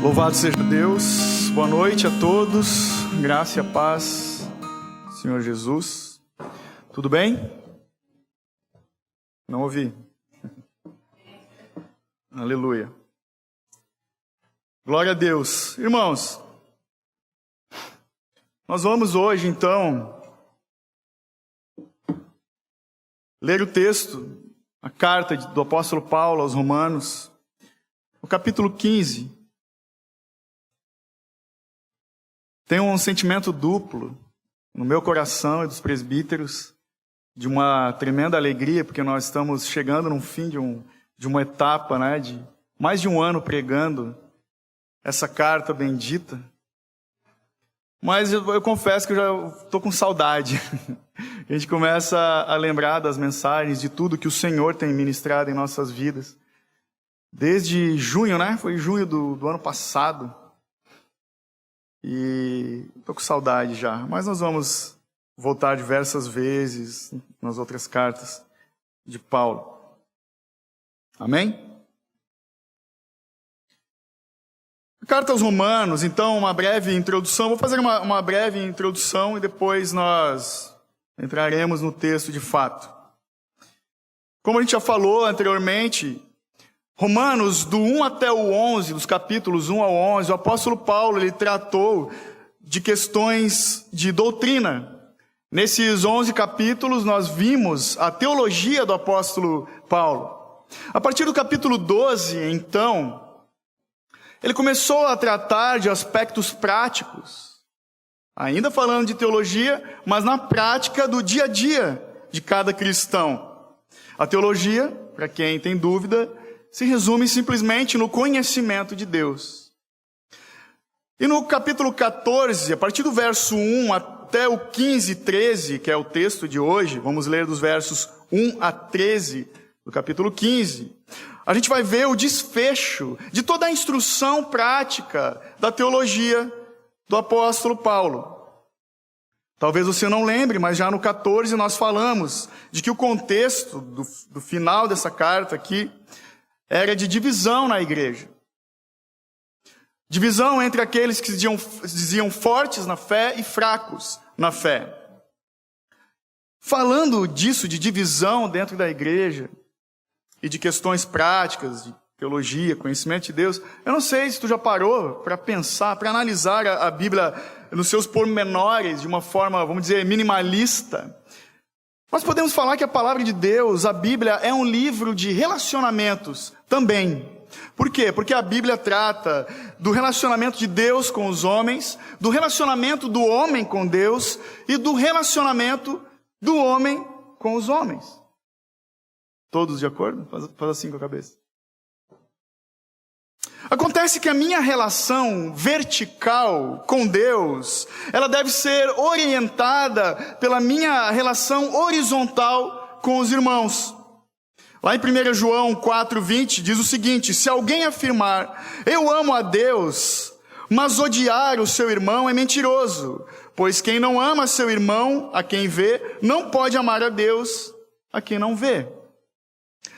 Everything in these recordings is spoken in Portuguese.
Louvado seja Deus, boa noite a todos, graça e a paz, Senhor Jesus. Tudo bem? Não ouvi. Aleluia. Glória a Deus. Irmãos, nós vamos hoje então ler o texto, a carta do apóstolo Paulo aos Romanos, no capítulo 15. Tenho um sentimento duplo no meu coração e dos presbíteros, de uma tremenda alegria, porque nós estamos chegando no fim de uma etapa, de mais de um ano pregando essa carta bendita. Mas eu confesso que eu já estou com saudade. A gente começa a lembrar das mensagens, de tudo que o Senhor tem ministrado em nossas vidas. Desde junho, Foi junho do ano passado. E estou com saudade já, mas nós vamos voltar diversas vezes nas outras cartas de Paulo. Amém? A carta aos Romanos, então, uma breve introdução. Vou fazer uma breve introdução e depois nós entraremos no texto de fato. Como a gente já falou anteriormente, Romanos, do 1 até o 11, dos capítulos 1 ao 11, o apóstolo Paulo ele tratou de questões de doutrina. Nesses 11 capítulos, nós vimos a teologia do apóstolo Paulo. A partir do capítulo 12, então, ele começou a tratar de aspectos práticos, ainda falando de teologia, mas na prática do dia a dia de cada cristão. A teologia, para quem tem dúvida, se resume simplesmente no conhecimento de Deus. E no capítulo 14, a partir do verso 1 até o 15, 13, que é o texto de hoje, vamos ler dos versos 1 a 13 do capítulo 15, a gente vai ver o desfecho de toda a instrução prática da teologia do apóstolo Paulo. Talvez você não lembre, mas já no 14 nós falamos de que o contexto do final dessa carta aqui era de divisão na igreja. Divisão entre aqueles que se diziam fortes na fé e fracos na fé. Falando disso, de divisão dentro da igreja, e de questões práticas, de teologia, conhecimento de Deus, eu não sei se tu já parou para pensar, para analisar a Bíblia nos seus pormenores, de uma forma, vamos dizer, minimalista. Nós podemos falar que a palavra de Deus, a Bíblia, é um livro de relacionamentos também. Por quê? Porque a Bíblia trata do relacionamento de Deus com os homens, do relacionamento do homem com Deus e do relacionamento do homem com os homens. Todos de acordo? Faz assim com a cabeça. Acontece que a minha relação vertical com Deus, ela deve ser orientada pela minha relação horizontal com os irmãos. Lá em 1 João 4:20 diz o seguinte: se alguém afirmar, eu amo a Deus, mas odiar o seu irmão é mentiroso, pois quem não ama seu irmão, a quem vê, não pode amar a Deus, a quem não vê.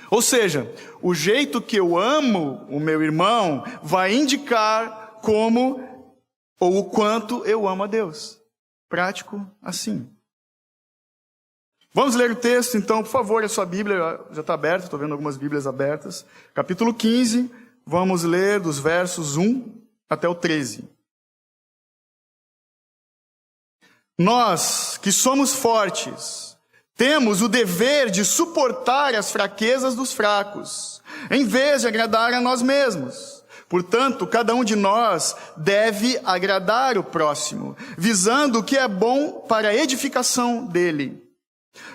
Ou seja, o jeito que eu amo o meu irmão vai indicar como ou o quanto eu amo a Deus. Prático assim. Vamos ler o texto, então, por favor, a sua Bíblia já está aberta, estou vendo algumas Bíblias abertas. Capítulo 15, vamos ler dos versos 1 até o 13. Nós, que somos fortes, temos o dever de suportar as fraquezas dos fracos, em vez de agradar a nós mesmos. Portanto, cada um de nós deve agradar o próximo, visando o que é bom para a edificação dele.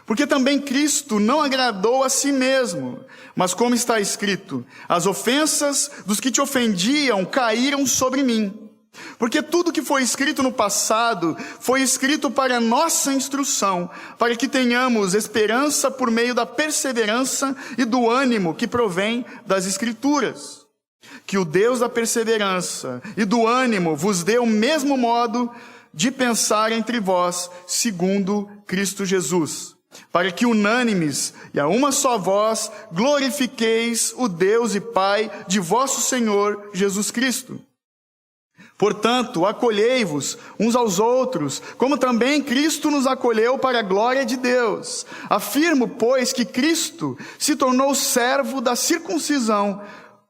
Porque também Cristo não agradou a si mesmo, mas como está escrito, as ofensas dos que te ofendiam caíram sobre mim. Porque tudo que foi escrito no passado foi escrito para nossa instrução, para que tenhamos esperança por meio da perseverança e do ânimo que provém das Escrituras. Que o Deus da perseverança e do ânimo vos dê o mesmo modo de pensar entre vós, segundo Cristo Jesus, para que unânimes e a uma só voz glorifiqueis o Deus e Pai de vosso Senhor Jesus Cristo. Portanto, acolhei-vos uns aos outros, como também Cristo nos acolheu para a glória de Deus. Afirmo, pois, que Cristo se tornou servo da circuncisão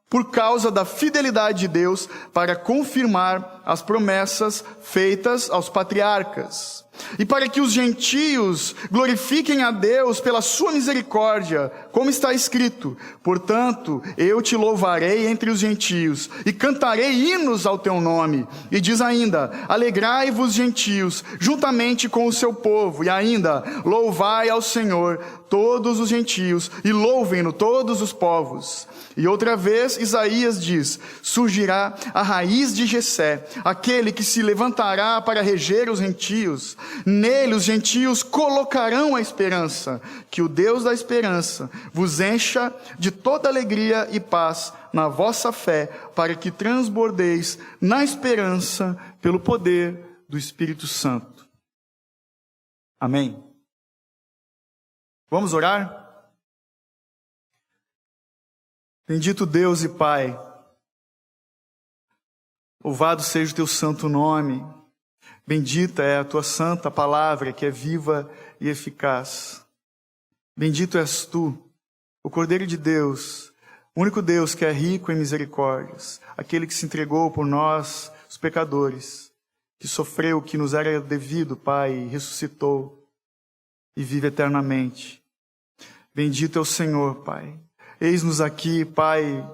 por causa da fidelidade de Deus para confirmar as promessas feitas aos patriarcas. E para que os gentios glorifiquem a Deus pela sua misericórdia, como está escrito: portanto, eu te louvarei entre os gentios, e cantarei hinos ao teu nome. E diz ainda: alegrai-vos, gentios, juntamente com o seu povo. E ainda: louvai ao Senhor todos os gentios, e louvem-no todos os povos. E outra vez Isaías diz: surgirá a raiz de Jessé, aquele que se levantará para reger os gentios. Nele os gentios colocarão a esperança. Que o Deus da esperança vos encha de toda alegria e paz na vossa fé, para que transbordeis na esperança pelo poder do Espírito Santo. Amém. Vamos orar? Bendito Deus e Pai, louvado seja o teu santo nome, bendita é a tua santa palavra que é viva e eficaz. Bendito és tu, o Cordeiro de Deus, o único Deus que é rico em misericórdias, aquele que se entregou por nós, os pecadores, que sofreu o que nos era devido, Pai, e ressuscitou e vive eternamente. Bendito é o Senhor, Pai. Eis-nos aqui, Pai,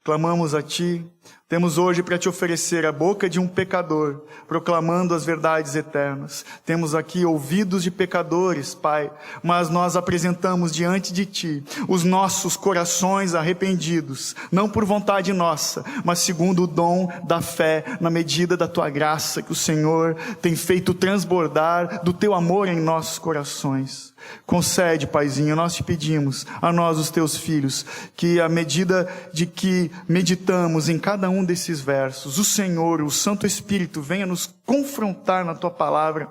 clamamos a Ti. Temos hoje para Te oferecer a boca de um pecador, proclamando as verdades eternas. Temos aqui ouvidos de pecadores, Pai, mas nós apresentamos diante de Ti os nossos corações arrependidos, não por vontade nossa, mas segundo o dom da fé, na medida da Tua graça, que o Senhor tem feito transbordar do Teu amor em nossos corações. Concede, Paizinho, nós te pedimos, a nós os teus filhos, que à medida de que meditamos em cada um desses versos, o Senhor, o Santo Espírito, venha nos confrontar na tua palavra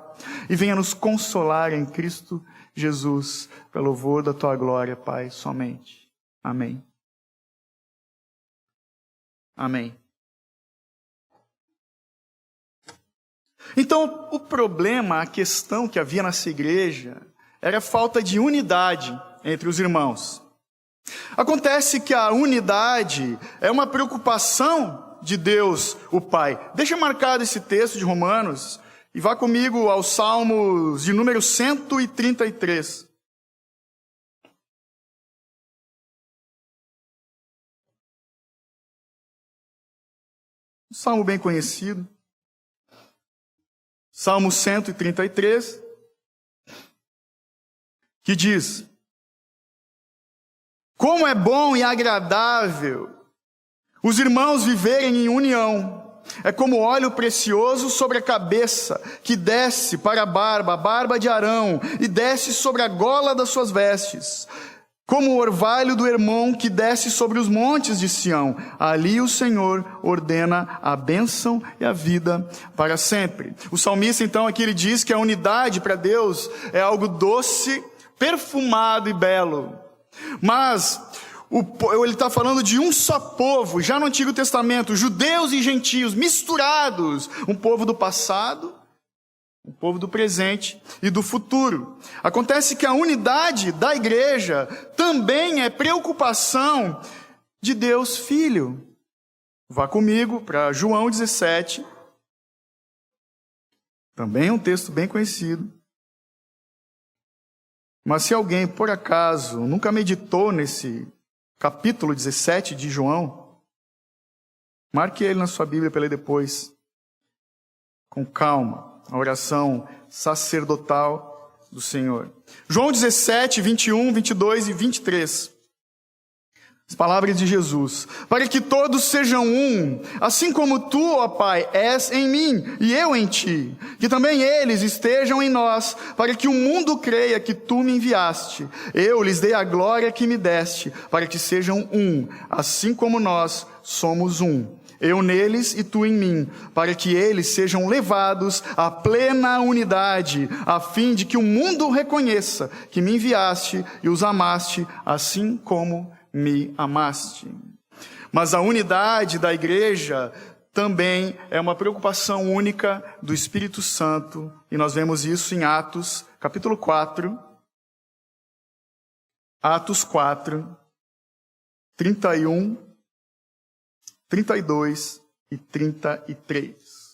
e venha nos consolar em Cristo Jesus, pelo louvor da tua glória, Pai, somente. Amém. Amém. Então, o problema, a questão que havia nessa igreja era a falta de unidade entre os irmãos. Acontece que a unidade é uma preocupação de Deus, o Pai. Deixa marcado esse texto de Romanos e vá comigo aos Salmos de número 133. Um salmo bem conhecido. Salmo 133. Que diz: como é bom e agradável os irmãos viverem em união. É como óleo precioso sobre a cabeça, que desce para a barba de Arão, e desce sobre a gola das suas vestes. Como o orvalho do Hermon que desce sobre os montes de Sião. Ali o Senhor ordena a bênção e a vida para sempre. O salmista, então, aqui ele diz que a unidade para Deus é algo doce, perfumado e belo. Mas ele está falando de um só povo, já no Antigo Testamento, judeus e gentios misturados, um povo do passado, um povo do presente e do futuro. Acontece que a unidade da igreja também é preocupação de Deus Filho. Vá comigo para João 17, também um texto bem conhecido. Mas se alguém, por acaso, nunca meditou nesse capítulo 17 de João, marque ele na sua Bíblia para ler depois, com calma, a oração sacerdotal do Senhor. João 17, 21, 22 e 23. As palavras de Jesus: para que todos sejam um, assim como tu, ó Pai, és em mim e eu em ti, que também eles estejam em nós, para que o mundo creia que tu me enviaste. Eu lhes dei a glória que me deste, para que sejam um, assim como nós somos um. Eu neles e tu em mim, para que eles sejam levados à plena unidade, a fim de que o mundo reconheça que me enviaste e os amaste, assim como me amaste. Mas a unidade da igreja também é uma preocupação única do Espírito Santo, e nós vemos isso em Atos, capítulo 4, Atos 4, 31, 32 e 33.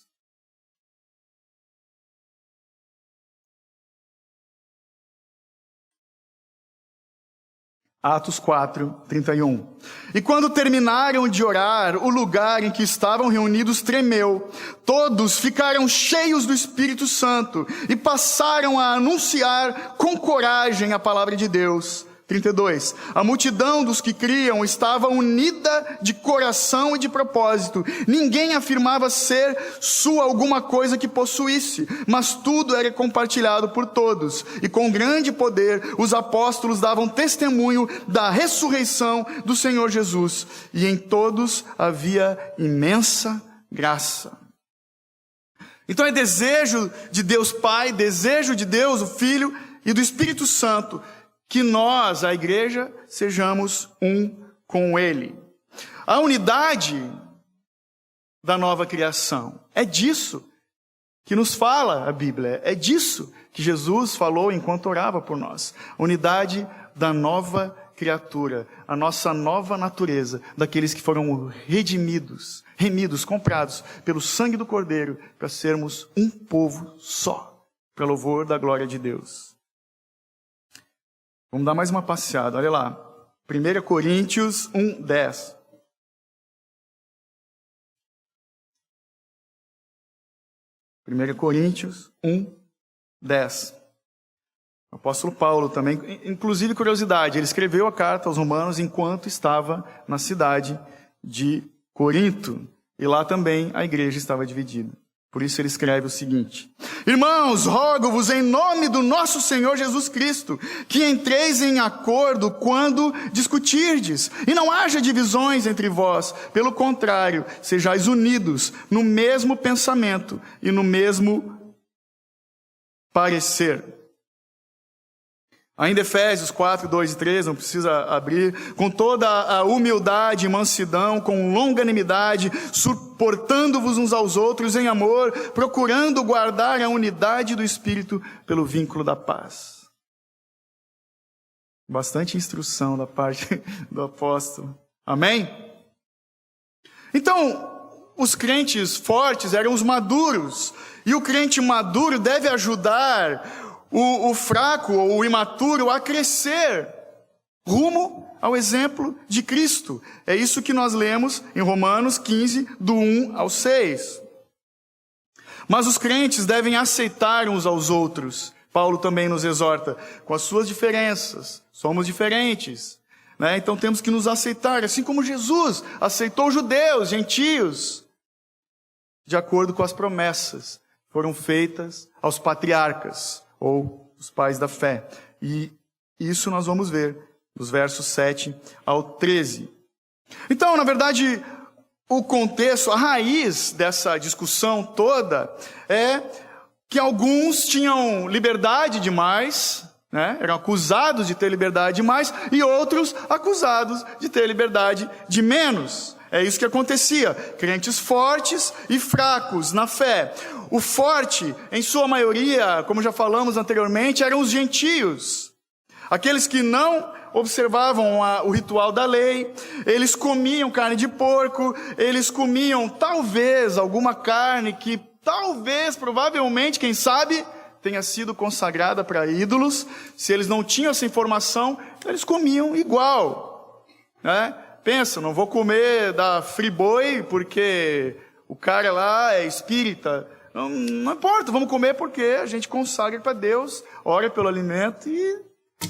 Atos 4, 31. E quando terminaram de orar, o lugar em que estavam reunidos tremeu. Todos ficaram cheios do Espírito Santo e passaram a anunciar com coragem a palavra de Deus. 32. A multidão dos que criam estava unida de coração e de propósito. Ninguém afirmava ser sua alguma coisa que possuísse, mas tudo era compartilhado por todos. E com grande poder, os apóstolos davam testemunho da ressurreição do Senhor Jesus. E em todos havia imensa graça. Então é desejo de Deus Pai, desejo de Deus o Filho e do Espírito Santo, que nós, a igreja, sejamos um com Ele. A unidade da nova criação. É disso que nos fala a Bíblia. É disso que Jesus falou enquanto orava por nós. Unidade da nova criatura. A nossa nova natureza. Daqueles que foram remidos, comprados pelo sangue do Cordeiro, para sermos um povo só, para louvor da glória de Deus. Vamos dar mais uma passeada, olha lá. 1 Coríntios 1, 10. Coríntios 1, 10. O apóstolo Paulo também, inclusive curiosidade, ele escreveu a carta aos Romanos enquanto estava na cidade de Corinto. E lá também a igreja estava dividida. Por isso ele escreve o seguinte: Irmãos, rogo-vos em nome do nosso Senhor Jesus Cristo, que entreis em acordo quando discutirdes, e não haja divisões entre vós. Pelo contrário, sejais unidos no mesmo pensamento e no mesmo parecer. Ainda Efésios 4, 2 e 3, não precisa abrir, com toda a humildade e mansidão, com longanimidade, suportando-vos uns aos outros em amor, procurando guardar a unidade do Espírito pelo vínculo da paz. Bastante instrução da parte do apóstolo. Amém? Então, os crentes fortes eram os maduros, e o crente maduro deve ajudar o fraco ou o imaturo a crescer rumo ao exemplo de Cristo. É isso que nós lemos em Romanos 15, do 1 ao 6. Mas os crentes devem aceitar uns aos outros. Paulo também nos exorta, com as suas diferenças. Somos diferentes, né? Então temos que nos aceitar, assim como Jesus aceitou judeus, gentios, de acordo com as promessas que foram feitas aos patriarcas, ou os pais da fé. E isso nós vamos ver dos versos 7 ao 13. Então, na verdade, o contexto, a raiz dessa discussão toda é que alguns tinham liberdade demais, né? Eram acusados de ter liberdade demais, e outros acusados de ter liberdade de menos. É isso que acontecia. Crentes fortes e fracos na fé. O forte, em sua maioria, como já falamos anteriormente, eram os gentios. Aqueles que não observavam o ritual da lei, eles comiam carne de porco, eles comiam talvez alguma carne que talvez, provavelmente, quem sabe, tenha sido consagrada para ídolos. Se eles não tinham essa informação, eles comiam igual, né? Pensa, não vou comer da Friboi porque o cara lá é espírita. Não importa, vamos comer porque a gente consagra para Deus, ora pelo alimento e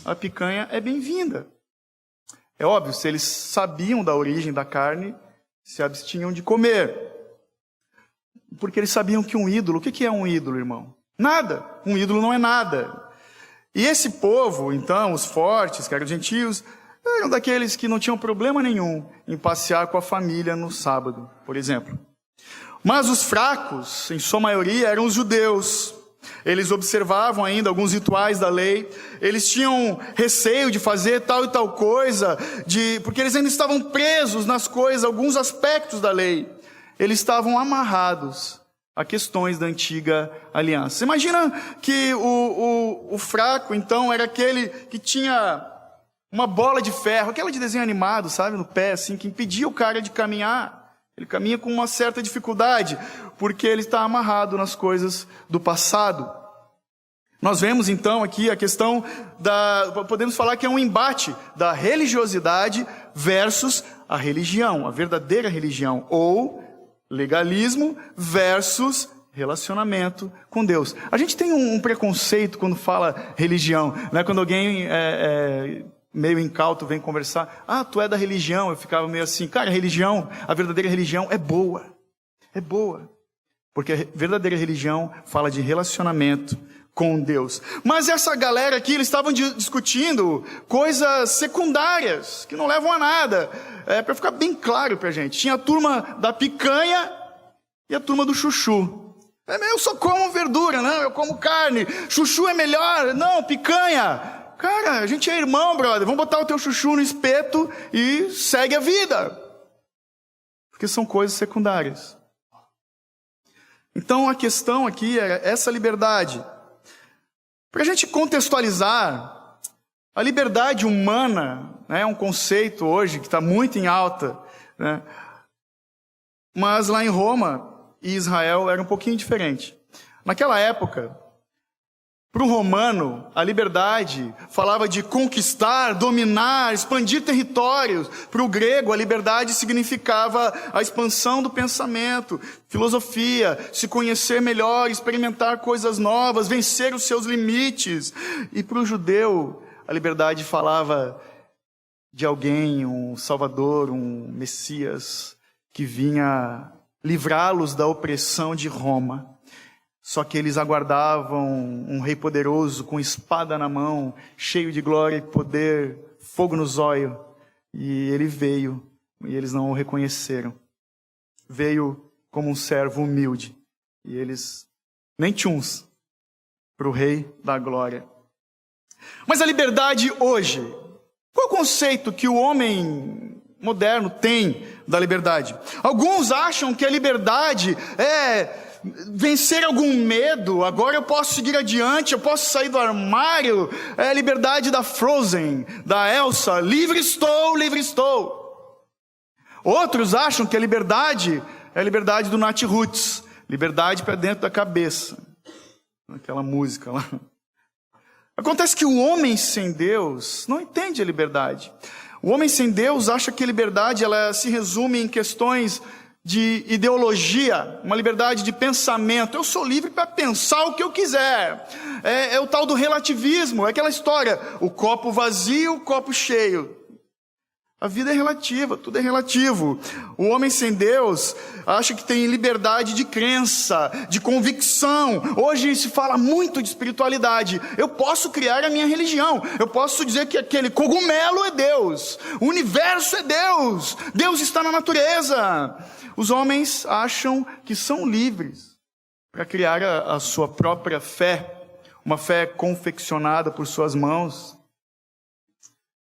a picanha é bem-vinda. É óbvio, se eles sabiam da origem da carne, se abstinham de comer. Porque eles sabiam que um ídolo, o que é um ídolo, irmão? Nada, um ídolo não é nada. E esse povo, então, os fortes, que eram gentios, eram daqueles que não tinham problema nenhum em passear com a família no sábado, por exemplo. Mas os fracos, em sua maioria, eram os judeus. Eles observavam ainda alguns rituais da lei. Eles tinham receio de fazer tal e tal coisa, porque eles ainda estavam presos nas coisas, alguns aspectos da lei. eles estavam amarrados a questões da antiga aliança. Você imagina que o fraco, então, era aquele que tinha uma bola de ferro, aquela de desenho animado, sabe, no pé, assim, que impedia o cara de caminhar. Ele caminha com uma certa dificuldade, porque ele está amarrado nas coisas do passado. Nós vemos, então, aqui a questão podemos falar que é um embate da religiosidade versus a religião, a verdadeira religião, ou legalismo versus relacionamento com Deus. A gente tem um preconceito quando fala religião, né? Quando alguém meio incauto vem conversar, tu é da religião, eu ficava meio assim, cara, a verdadeira religião é boa, porque a verdadeira religião fala de relacionamento com Deus. Mas essa galera aqui, eles estavam discutindo coisas secundárias, que não levam a nada. Para ficar bem claro pra gente, tinha a turma da picanha e a turma do chuchu. Eu só como verdura, não, eu como carne. Chuchu é melhor, não, picanha. Cara, a gente é irmão, brother. Vamos botar o teu chuchu no espeto e segue a vida. Porque são coisas secundárias. Então a questão aqui é essa liberdade. Para a gente contextualizar, a liberdade humana é um conceito hoje que está muito em alta, né? Mas lá em Roma e Israel era um pouquinho diferente. Naquela época, para o romano, a liberdade falava de conquistar, dominar, expandir territórios. Para o grego, a liberdade significava a expansão do pensamento, filosofia, se conhecer melhor, experimentar coisas novas, vencer os seus limites. E para o judeu, a liberdade falava de alguém, um salvador, um Messias, que vinha livrá-los da opressão de Roma. Só que eles aguardavam um rei poderoso, com espada na mão, cheio de glória e poder, fogo no zóio. E ele veio, e eles não o reconheceram. Veio como um servo humilde. E eles nem tchuns para o rei da glória. Mas a liberdade hoje, qual é o conceito que o homem moderno tem da liberdade? Alguns acham que a liberdade é vencer algum medo, agora eu posso seguir adiante, eu posso sair do armário. É a liberdade da Frozen, da Elsa, livre estou. Outros acham que a liberdade é a liberdade do Nat Roots, liberdade para dentro da cabeça, aquela música lá. Acontece que o homem sem Deus não entende a liberdade. O homem sem Deus acha que a liberdade ela se resume em questões de ideologia, uma liberdade de pensamento. Eu sou livre para pensar o que eu quiser. É o tal do relativismo, é aquela história, o copo vazio, o copo cheio. A vida é relativa, tudo é relativo. O homem sem Deus acha que tem liberdade de crença, de convicção. Hoje se fala muito de espiritualidade. Eu posso criar a minha religião. Eu posso dizer que aquele cogumelo é Deus. O universo é Deus. Deus está na natureza. Os homens acham que são livres para criar a sua própria fé. Uma fé confeccionada por suas mãos.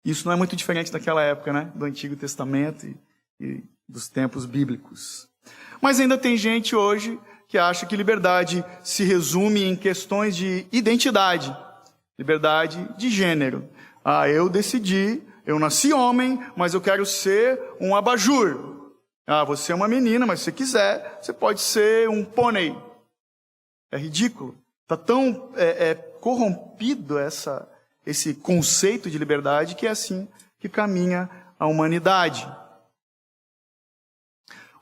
Isso não é muito diferente daquela época, né? Do Antigo Testamento e dos tempos bíblicos. Mas ainda tem gente hoje que acha que liberdade se resume em questões de identidade, liberdade de gênero. Eu decidi, eu nasci homem, mas eu quero ser um abajur. Você é uma menina, mas se você quiser, você pode ser um pônei. É ridículo. Está tão corrompido esse conceito de liberdade, que é assim que caminha a humanidade.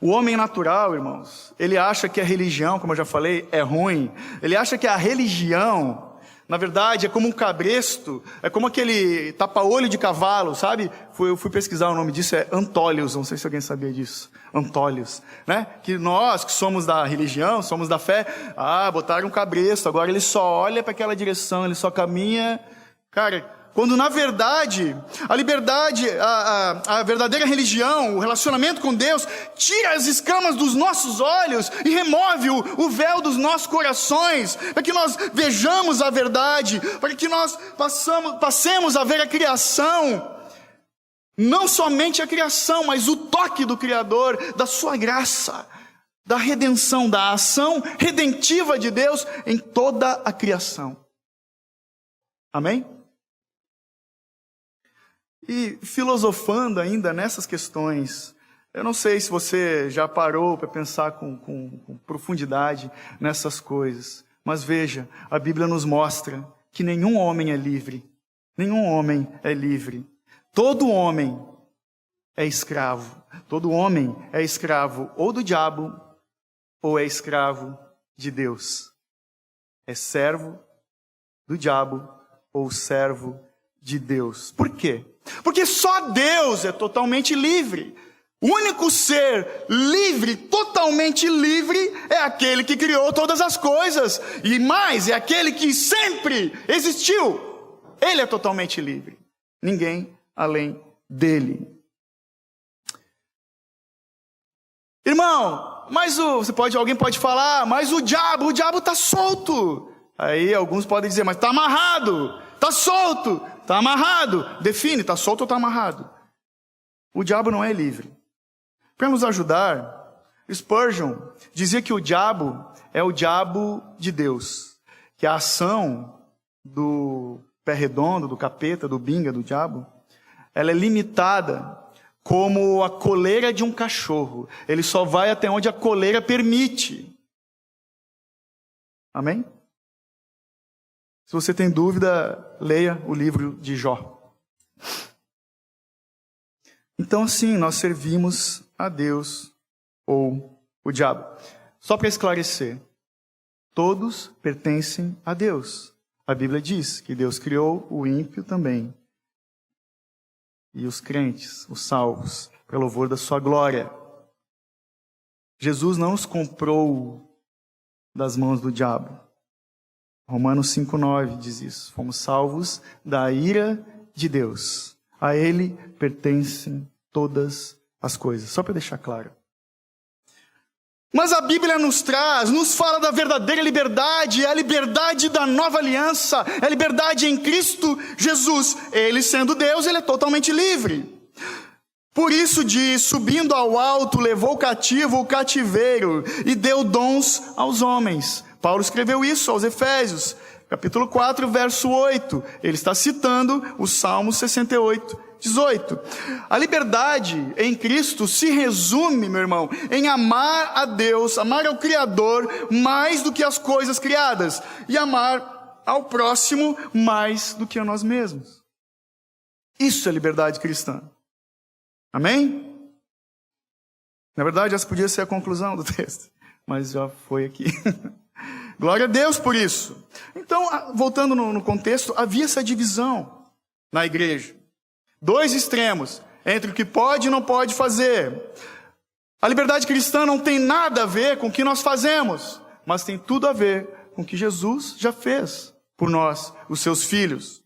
O homem natural, irmãos, ele acha que a religião, como eu já falei, é ruim. Ele acha que a religião, na verdade, é como um cabresto, é como aquele tapa-olho de cavalo, sabe? Eu fui pesquisar o nome disso, é Antólios, não sei se alguém sabia disso. Antólios, né? Que nós, que somos da religião, somos da fé, botaram um cabresto, agora ele só olha para aquela direção, ele só caminha. Cara, quando na verdade, a liberdade, a verdadeira religião, o relacionamento com Deus, tira as escamas dos nossos olhos e remove o véu dos nossos corações, para que nós vejamos a verdade, para que nós passemos a ver a criação, não somente a criação, mas o toque do Criador, da sua graça, da redenção, da ação redentiva de Deus em toda a criação. Amém? E filosofando ainda nessas questões, eu não sei se você já parou para pensar com profundidade nessas coisas, mas veja, a Bíblia nos mostra que nenhum homem é livre. Nenhum homem é livre. Todo homem é escravo. Todo homem é escravo ou do diabo ou é escravo de Deus. É servo do diabo ou servo de Deus. Por quê? Porque só Deus é totalmente livre. O único ser livre, totalmente livre, é aquele que criou todas as coisas. E mais, é aquele que sempre existiu. Ele é totalmente livre. Ninguém além dele. Irmão, mas alguém pode falar, mas o diabo está solto. Aí alguns podem dizer, mas está amarrado, está solto, está amarrado. Define, está solto ou está amarrado? O diabo não é livre. Para nos ajudar, Spurgeon dizia que o diabo é o diabo de Deus. Que a ação do pé redondo, do capeta, do binga, do diabo, ela é limitada como a coleira de um cachorro. Ele só vai até onde a coleira permite. Amém? Se você tem dúvida, leia o livro de Jó. Então, assim, nós servimos a Deus ou o diabo. Só para esclarecer, todos pertencem a Deus. A Bíblia diz que Deus criou o ímpio também. E os crentes, os salvos, para louvor da sua glória. Jesus não nos comprou das mãos do diabo. Romanos 5,9 diz isso. Fomos salvos da ira de Deus. A Ele pertencem todas as coisas. Só para deixar claro. Mas a Bíblia nos fala da verdadeira liberdade, é a liberdade da nova aliança, é a liberdade em Cristo Jesus. Ele sendo Deus, ele é totalmente livre. Por isso diz, subindo ao alto, levou cativo o cativeiro e deu dons aos homens. Paulo escreveu isso aos Efésios, capítulo 4, verso 8. Ele está citando o Salmo 68, 18. A liberdade em Cristo se resume, meu irmão, em amar a Deus, amar ao Criador mais do que as coisas criadas e amar ao próximo mais do que a nós mesmos. Isso é liberdade cristã. Amém? Na verdade, essa podia ser a conclusão do texto, mas já foi aqui. Glória a Deus por isso. Então, voltando no contexto, havia essa divisão na igreja. Dois extremos, entre o que pode e não pode fazer. A liberdade cristã não tem nada a ver com o que nós fazemos, mas tem tudo a ver com o que Jesus já fez por nós, os seus filhos.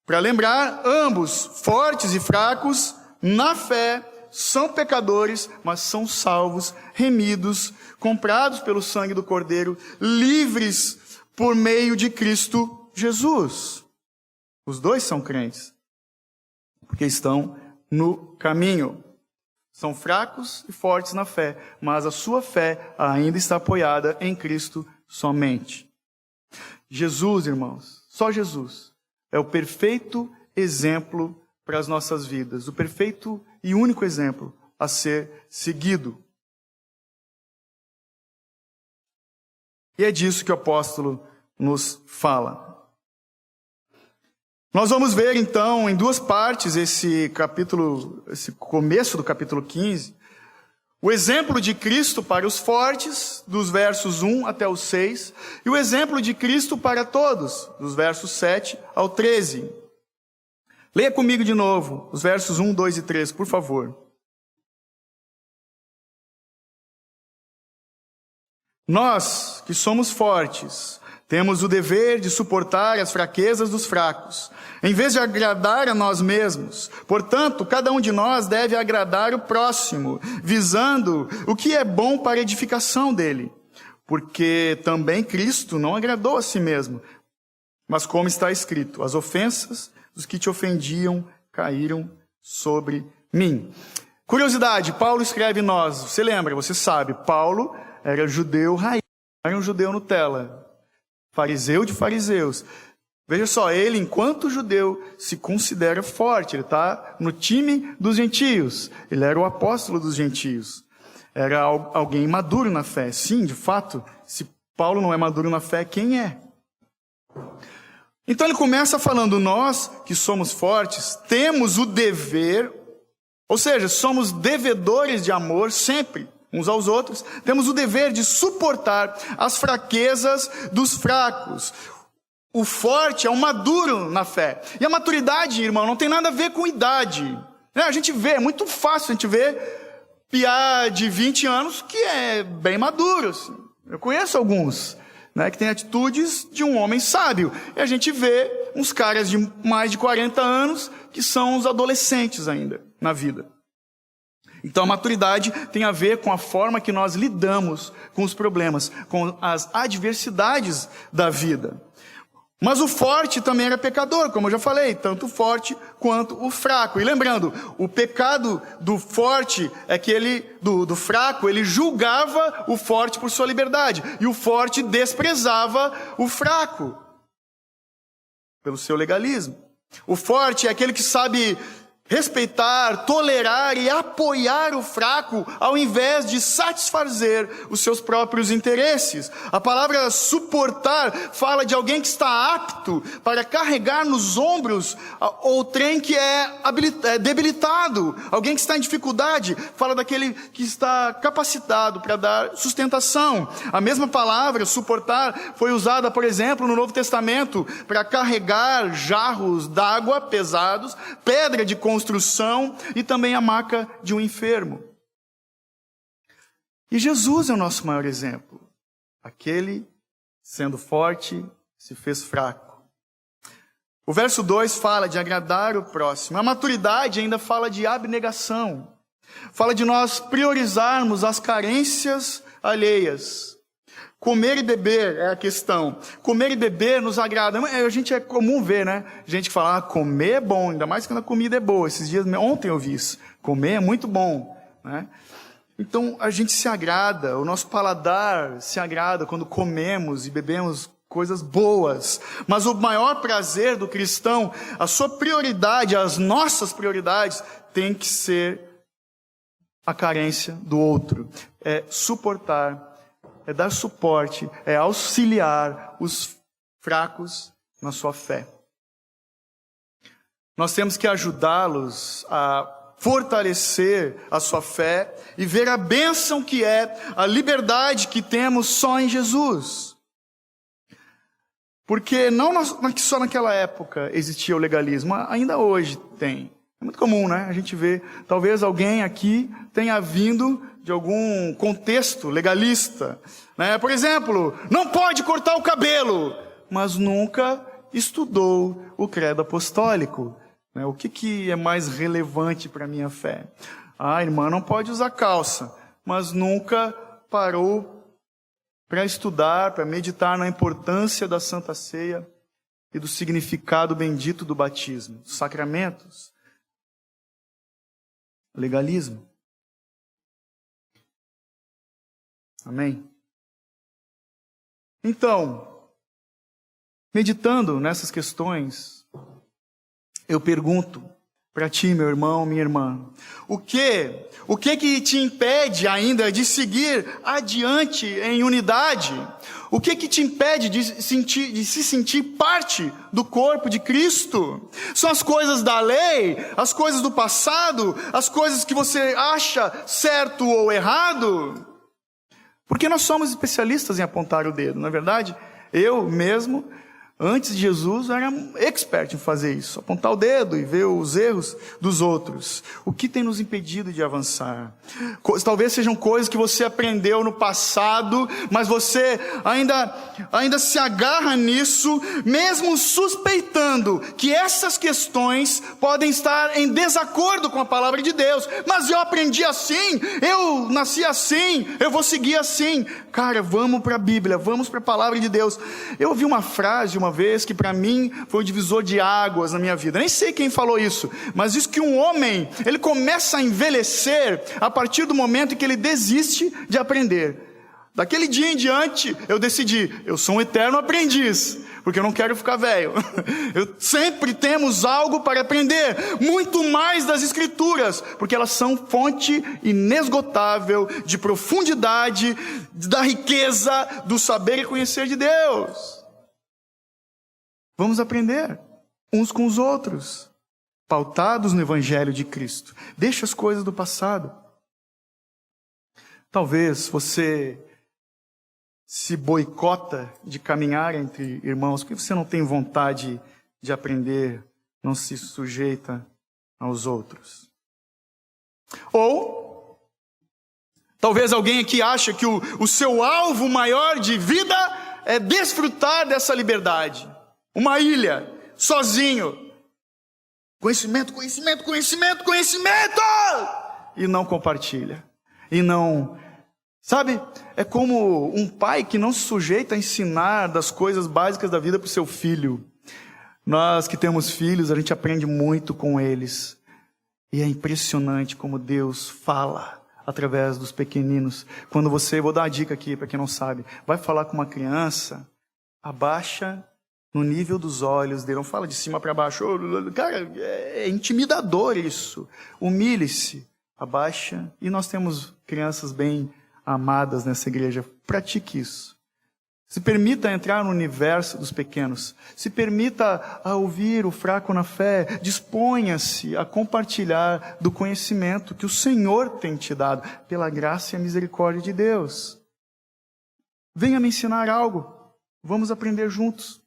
Para lembrar, ambos, fortes e fracos, na fé, são pecadores, mas são salvos, remidos, comprados pelo sangue do Cordeiro, livres por meio de Cristo Jesus. Os dois são crentes. Porque estão no caminho. São fracos e fortes na fé, mas a sua fé ainda está apoiada em Cristo somente. Jesus, irmãos, só Jesus é o perfeito exemplo para as nossas vidas, o perfeito e único exemplo a ser seguido. E é disso que o apóstolo nos fala. Nós vamos ver, então, em duas partes, esse começo do capítulo 15, o exemplo de Cristo para os fortes, dos versos 1 até o 6, e o exemplo de Cristo para todos, dos versos 7 ao 13. Leia comigo de novo, os versos 1, 2 e 3, por favor. Nós, que somos fortes, temos o dever de suportar as fraquezas dos fracos, em vez de agradar a nós mesmos. Portanto, cada um de nós deve agradar o próximo, visando o que é bom para a edificação dele. Porque também Cristo não agradou a si mesmo. Mas como está escrito, as ofensas dos que te ofendiam caíram sobre mim. Curiosidade, Paulo escreve nós. Você lembra, você sabe, Paulo era judeu raiz, não era um judeu Nutella. Fariseu de fariseus. Veja só, ele, enquanto judeu, se considera forte. Ele está no time dos gentios. Ele era o apóstolo dos gentios. Era alguém maduro na fé. Sim, de fato, se Paulo não é maduro na fé, quem é? Então ele começa falando, nós que somos fortes, temos o dever, ou seja, somos devedores de amor sempre, uns aos outros, temos o dever de suportar as fraquezas dos fracos. O forte é o maduro na fé. E a maturidade, irmão, não tem nada a ver com idade. A gente vê, é muito fácil a gente ver piá de 20 anos que é bem maduro. Assim. Eu conheço alguns, né, que têm atitudes de um homem sábio. E a gente vê uns caras de mais de 40 anos que são os adolescentes ainda na vida. Então a maturidade tem a ver com a forma que nós lidamos com os problemas, com as adversidades da vida. Mas o forte também era pecador, como eu já falei, tanto o forte quanto o fraco. E lembrando, o pecado do forte é que do fraco, ele julgava o forte por sua liberdade. E o forte desprezava o fraco pelo seu legalismo. O forte é aquele que sabe respeitar, tolerar e apoiar o fraco, ao invés de satisfazer os seus próprios interesses. A palavra suportar fala de alguém que está apto para carregar nos ombros o trem que é debilitado. Alguém que está em dificuldade, fala daquele que está capacitado para dar sustentação. A mesma palavra, suportar, foi usada, por exemplo, no Novo Testamento, para carregar jarros d'água pesados, pedra de construção e também a maca de um enfermo. E Jesus é o nosso maior exemplo. Aquele, sendo forte, se fez fraco. O verso 2 fala de agradar o próximo. A maturidade ainda fala de abnegação. Fala de nós priorizarmos as carências alheias. Comer e beber é a questão. Comer e beber nos agrada. A gente é comum ver, né? Gente que fala, comer é bom, ainda mais quando a comida é boa. Ontem eu vi isso. Comer é muito bom, né? Então a gente se agrada, o nosso paladar se agrada quando comemos e bebemos coisas boas. Mas o maior prazer do cristão, a sua prioridade, as nossas prioridades, tem que ser a carência do outro. É suportar, é dar suporte, é auxiliar os fracos na sua fé. Nós temos que ajudá-los a fortalecer a sua fé e ver a bênção que é a liberdade que temos só em Jesus. Porque não só naquela época existia o legalismo, ainda hoje tem. É muito comum, né? A gente vê, talvez alguém aqui tenha vindo de algum contexto legalista, né? Por exemplo, não pode cortar o cabelo, mas nunca estudou o credo apostólico, né? O que é mais relevante para a minha fé? A irmã não pode usar calça, mas nunca parou para estudar, para meditar na importância da Santa Ceia e do significado bendito do batismo, dos sacramentos. Legalismo. Amém? Então, meditando nessas questões, eu pergunto para ti, meu irmão, minha irmã, o que te impede ainda de seguir adiante em unidade? O que te impede de se sentir parte do corpo de Cristo? São as coisas da lei, as coisas do passado, as coisas que você acha certo ou errado? Porque nós somos especialistas em apontar o dedo, não é verdade? Eu mesmo, antes de Jesus, era expert em fazer isso. Apontar o dedo e ver os erros dos outros. O que tem nos impedido de avançar? Talvez sejam coisas que você aprendeu no passado, mas você ainda se agarra nisso, mesmo suspeitando que essas questões podem estar em desacordo com a palavra de Deus. Mas eu aprendi assim, eu nasci assim, eu vou seguir assim. Cara, vamos para a Bíblia, vamos para a palavra de Deus. Eu ouvi uma frase uma uma vez que para mim foi um divisor de águas na minha vida. Nem sei quem falou isso, mas diz que um homem, ele começa a envelhecer a partir do momento em que ele desiste de aprender. Daquele dia em diante, eu decidi, eu sou um eterno aprendiz, porque eu não quero ficar velho. Sempre temos algo para aprender, muito mais das Escrituras, porque elas são fonte inesgotável de profundidade, da riqueza, do saber e conhecer de Deus. Vamos aprender uns com os outros, pautados no Evangelho de Cristo. Deixa as coisas do passado. Talvez você se boicota de caminhar entre irmãos, porque você não tem vontade de aprender, não se sujeita aos outros. Ou, talvez alguém aqui acha que o seu alvo maior de vida é desfrutar dessa liberdade. Uma ilha, sozinho. Conhecimento, conhecimento, conhecimento, conhecimento! E não compartilha. E não... Sabe, é como um pai que não se sujeita a ensinar das coisas básicas da vida para o seu filho. Nós que temos filhos, a gente aprende muito com eles. E é impressionante como Deus fala através dos pequeninos. Quando você, vou dar uma dica aqui para quem não sabe, vai falar com uma criança, abaixa no nível dos olhos dele, não fala de cima para baixo. Cara, é intimidador isso. Humilhe-se, abaixa. E nós temos crianças bem amadas nessa igreja, pratique isso. Se permita entrar no universo dos pequenos. Se permita a ouvir o fraco na fé. Disponha-se a compartilhar do conhecimento que o Senhor tem te dado, pela graça e a misericórdia de Deus. Venha me ensinar algo. Vamos aprender juntos.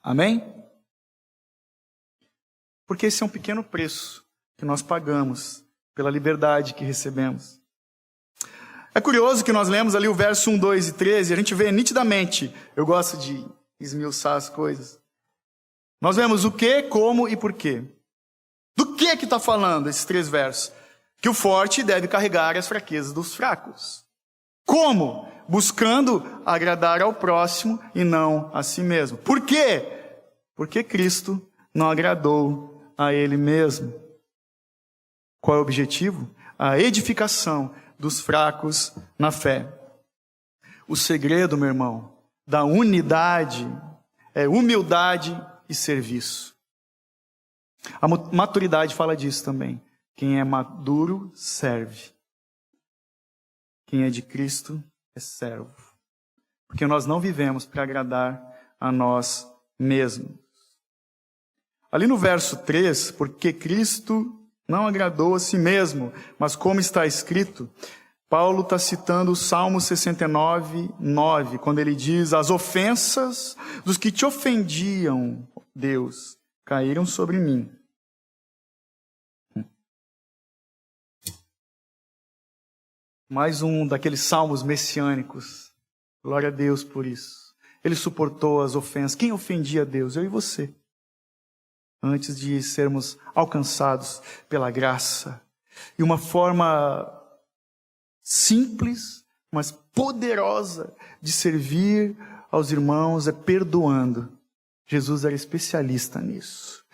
Amém? Porque esse é um pequeno preço que nós pagamos pela liberdade que recebemos. É curioso que nós lemos ali o verso 1, 2 e 13, a gente vê nitidamente, eu gosto de esmiuçar as coisas. Nós vemos o que, como e porquê. Do que está falando esses 3 versos? Que o forte deve carregar as fraquezas dos fracos. Como? Buscando agradar ao próximo e não a si mesmo. Por quê? Porque Cristo não agradou a Ele mesmo. Qual é o objetivo? A edificação dos fracos na fé. O segredo, meu irmão, da unidade é humildade e serviço. A maturidade fala disso também. Quem é maduro, serve. Quem é de Cristo, é servo. Porque nós não vivemos para agradar a nós mesmos. Ali no verso 3, porque Cristo não agradou a si mesmo, mas como está escrito, Paulo está citando o Salmo 69, 9, quando ele diz, as ofensas dos que te ofendiam, Deus, caíram sobre mim. Mais um daqueles salmos messiânicos. Glória a Deus por isso. Ele suportou as ofensas. Quem ofendia a Deus? Eu e você. Antes de sermos alcançados pela graça. E uma forma simples, mas poderosa de servir aos irmãos é perdoando. Jesus era especialista nisso.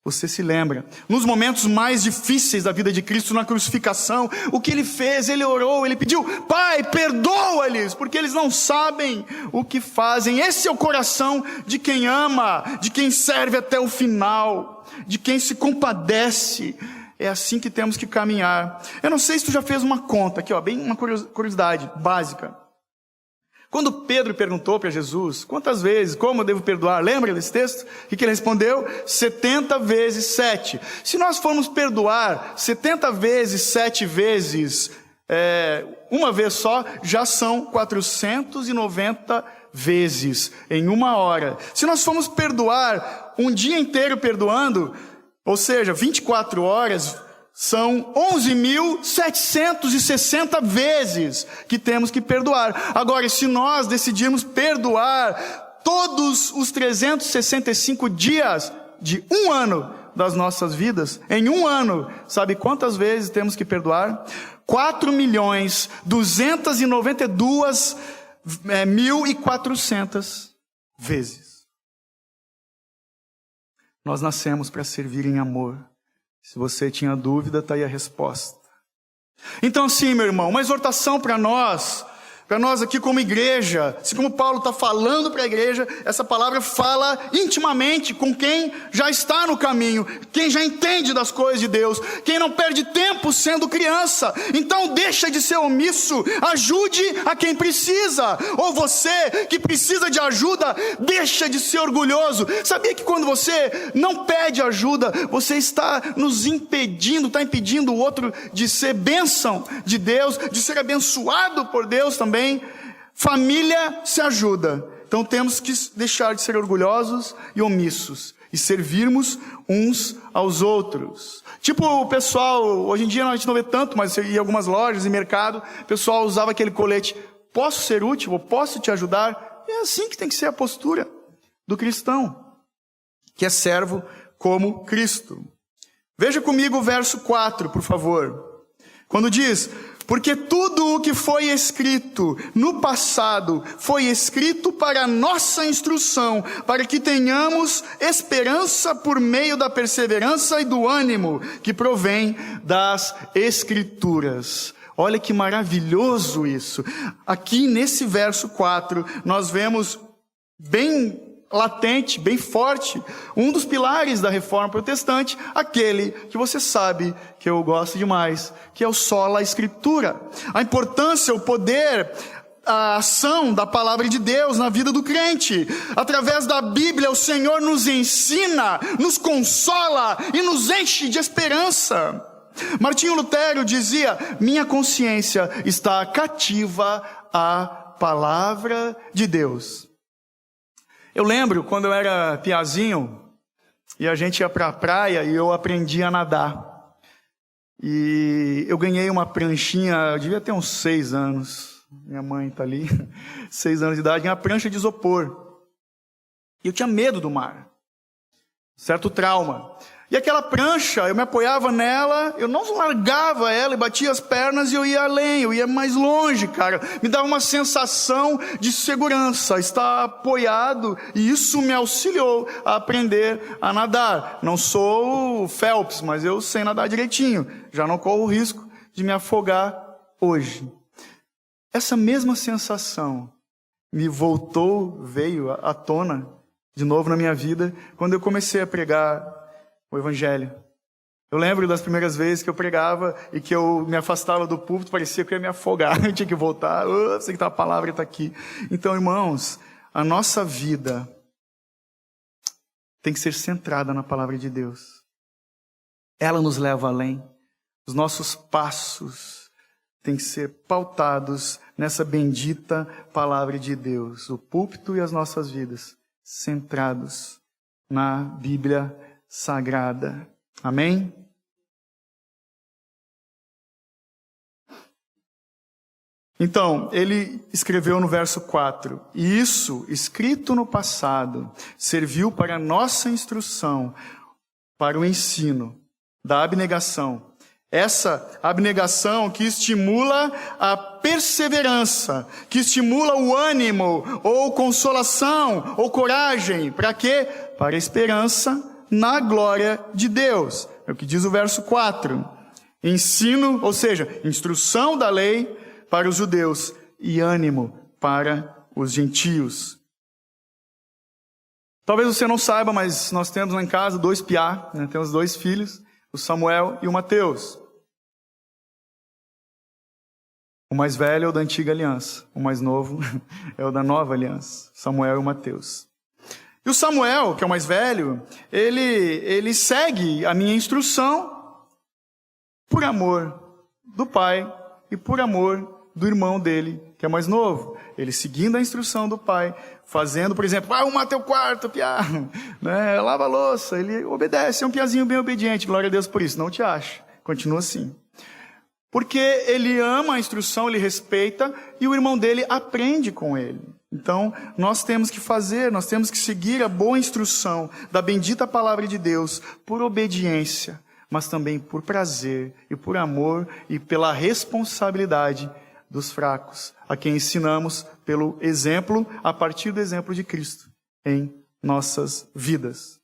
Você se lembra, nos momentos mais difíceis da vida de Cristo, na crucificação, o que ele fez? Ele orou, ele pediu, Pai, perdoa-lhes, porque eles não sabem o que fazem. Esse é o coração de quem ama, de quem serve até o final, de quem se compadece. É assim que temos que caminhar. Eu não sei se tu já fez uma conta, aqui ó, bem uma curiosidade básica. Quando Pedro perguntou para Jesus, quantas vezes, como eu devo perdoar? Lembra desse texto? O que ele respondeu? 70 vezes 7. Se nós formos perdoar 70 vezes 7 vezes, uma vez só, já são 490 vezes em uma hora. Se nós formos perdoar um dia inteiro perdoando, ou seja, 24 horas, são 11.760 vezes que temos que perdoar. Agora, se nós decidirmos perdoar todos os 365 dias de um ano das nossas vidas, em um ano, sabe quantas vezes temos que perdoar? 4.292.400 vezes. Nós nascemos para servir em amor. Se você tinha dúvida, está aí a resposta. Então, assim, meu irmão, uma exortação para nós aqui como igreja, assim como Paulo está falando para a igreja, essa palavra fala intimamente com quem já está no caminho, quem já entende das coisas de Deus, quem não perde tempo sendo criança. Então deixa de ser omisso, ajude a quem precisa. Ou você que precisa de ajuda, deixa de ser orgulhoso. Sabia que quando você não pede ajuda, você está nos impedindo, está impedindo o outro de ser bênção de Deus, de ser abençoado por Deus também? Família se ajuda. Então temos que deixar de ser orgulhosos e omissos e servirmos uns aos outros. Tipo o pessoal, hoje em dia a gente não vê tanto, mas em algumas lojas e mercado, o pessoal usava aquele colete: posso ser útil, ou posso te ajudar? É assim que tem que ser a postura do cristão, que é servo como Cristo. Veja comigo o verso 4, por favor. Quando diz: porque tudo o que foi escrito no passado foi escrito para a nossa instrução, para que tenhamos esperança por meio da perseverança e do ânimo que provém das Escrituras. Olha que maravilhoso isso. Aqui nesse verso 4, nós vemos bem latente, bem forte, um dos pilares da reforma protestante, aquele que você sabe que eu gosto demais, que é o sola escritura. A importância, o poder, a ação da palavra de Deus na vida do crente. Através da Bíblia, o Senhor nos ensina, nos consola e nos enche de esperança. Martinho Lutero dizia: minha consciência está cativa à palavra de Deus. Eu lembro quando eu era piazinho e a gente ia para a praia e eu aprendi a nadar. E eu ganhei uma pranchinha, eu devia ter uns 6 anos, minha mãe está ali, 6 anos de idade, uma prancha de isopor. E eu tinha medo do mar, certo trauma. E aquela prancha, eu me apoiava nela, eu não largava ela e batia as pernas e eu ia além, eu ia mais longe, cara. Me dava uma sensação de segurança, estar apoiado, e isso me auxiliou a aprender a nadar. Não sou o Phelps, mas eu sei nadar direitinho. Já não corro o risco de me afogar hoje. Essa mesma sensação veio à tona de novo na minha vida, quando eu comecei a pregar o Evangelho. Eu lembro das primeiras vezes que eu pregava e que eu me afastava do púlpito, parecia que eu ia me afogar, eu tinha que voltar, sei que a palavra está aqui. Então, irmãos, a nossa vida tem que ser centrada na palavra de Deus. Ela nos leva além. Os nossos passos têm que ser pautados nessa bendita palavra de Deus. O púlpito e as nossas vidas centrados na Bíblia Sagrada. Amém? Então, ele escreveu no verso 4: e isso, escrito no passado, serviu para a nossa instrução, para o ensino da abnegação. Essa abnegação que estimula a perseverança, que estimula o ânimo, ou consolação, ou coragem. Para quê? Para a esperança na glória de Deus. É o que diz o verso 4. Ensino, ou seja, instrução da lei para os judeus e ânimo para os gentios. Talvez você não saiba, mas nós temos lá em casa 2 piá, né? Temos 2 filhos, o Samuel e o Mateus. O mais velho é o da antiga aliança, o mais novo é o da nova aliança, Samuel e o Mateus. E o Samuel, que é o mais velho, ele segue a minha instrução por amor do pai e por amor do irmão dele, que é mais novo. Ele seguindo a instrução do pai, fazendo, por exemplo, arruma teu quarto, piá, né? Lava a louça, ele obedece, é um piazinho bem obediente, glória a Deus por isso, não te acho, continua assim. Porque ele ama a instrução, ele respeita, e o irmão dele aprende com ele. Então, nós temos que seguir a boa instrução da bendita palavra de Deus por obediência, mas também por prazer e por amor e pela responsabilidade dos fracos, a quem ensinamos pelo exemplo, a partir do exemplo de Cristo em nossas vidas.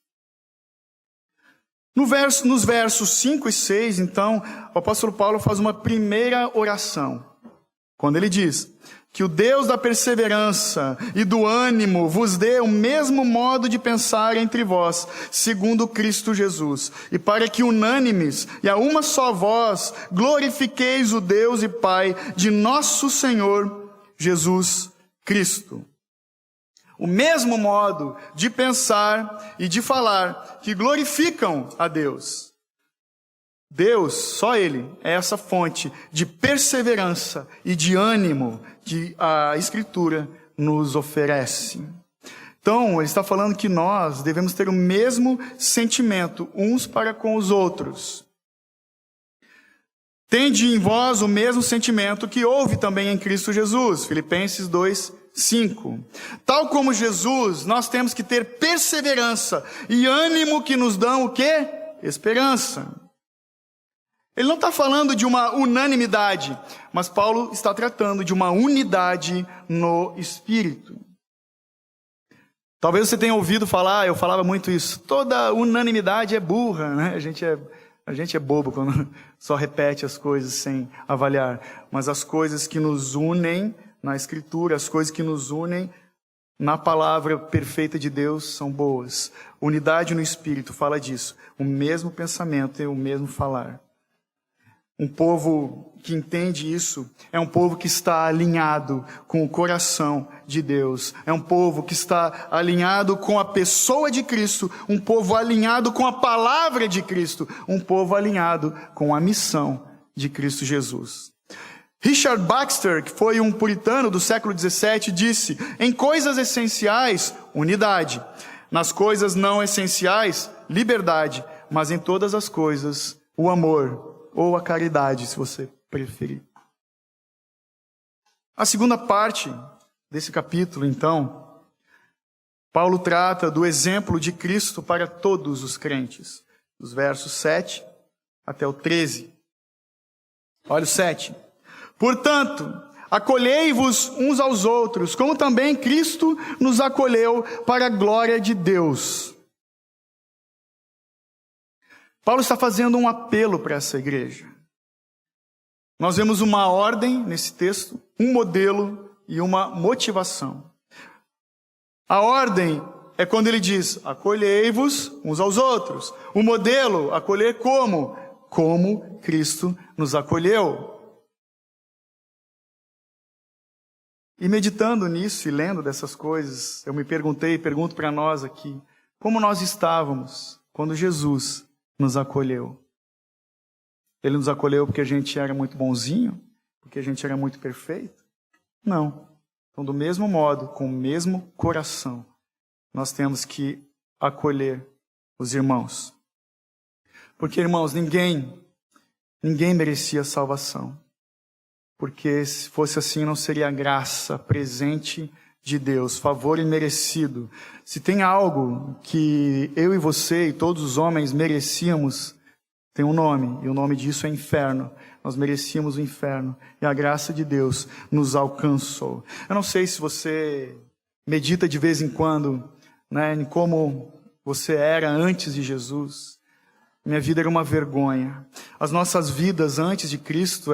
Nos versos 5 e 6, então, o apóstolo Paulo faz uma primeira oração, quando ele diz que o Deus da perseverança e do ânimo vos dê o mesmo modo de pensar entre vós, segundo Cristo Jesus, e para que unânimes e a uma só voz glorifiqueis o Deus e Pai de nosso Senhor Jesus Cristo. O mesmo modo de pensar e de falar que glorificam a Deus. Deus, só Ele, é essa fonte de perseverança e de ânimo que a Escritura nos oferece. Então, ele está falando que nós devemos ter o mesmo sentimento uns para com os outros. Tende em vós o mesmo sentimento que houve também em Cristo Jesus. Filipenses 2:5. Tal como Jesus, nós temos que ter perseverança e ânimo que nos dão o quê? Esperança. Ele não está falando de uma unanimidade, mas Paulo está tratando de uma unidade no Espírito. Talvez você tenha ouvido falar, eu falava muito isso, toda unanimidade é burra, né? A gente é bobo quando só repete as coisas sem avaliar. Mas as coisas que nos unem na Escritura, as coisas que nos unem na palavra perfeita de Deus são boas. Unidade no Espírito fala disso. O mesmo pensamento e o mesmo falar. Um povo que entende isso é um povo que está alinhado com o coração de Deus. É um povo que está alinhado com a pessoa de Cristo. Um povo alinhado com a palavra de Cristo. Um povo alinhado com a missão de Cristo Jesus. Richard Baxter, que foi um puritano do século XVII, disse: em coisas essenciais, unidade. Nas coisas não essenciais, liberdade. Mas em todas as coisas, o amor. Ou a caridade, se você preferir. A segunda parte desse capítulo, então, Paulo trata do exemplo de Cristo para todos os crentes. Dos versos 7 até o 13. Olha o 7. Portanto, acolhei-vos uns aos outros, como também Cristo nos acolheu para a glória de Deus. Paulo está fazendo um apelo para essa igreja. Nós vemos uma ordem nesse texto, um modelo e uma motivação. A ordem é quando ele diz, acolhei-vos uns aos outros. O modelo, acolher como? Como Cristo nos acolheu. E meditando nisso e lendo dessas coisas, eu me perguntei e pergunto para nós aqui, como nós estávamos quando Jesus nos acolheu? Ele nos acolheu porque a gente era muito bonzinho? Porque a gente era muito perfeito? Não. Então, do mesmo modo, com o mesmo coração, nós temos que acolher os irmãos. Porque, irmãos, ninguém merecia salvação. Porque se fosse assim, não seria a graça presente de Deus, favor imerecido. Se tem algo que eu e você e todos os homens merecíamos, tem um nome, e o nome disso é inferno. Nós merecíamos o inferno, e a graça de Deus nos alcançou. Eu não sei se você medita de vez em quando, né, em como você era antes de Jesus. Minha vida era uma vergonha. As nossas vidas antes de Cristo,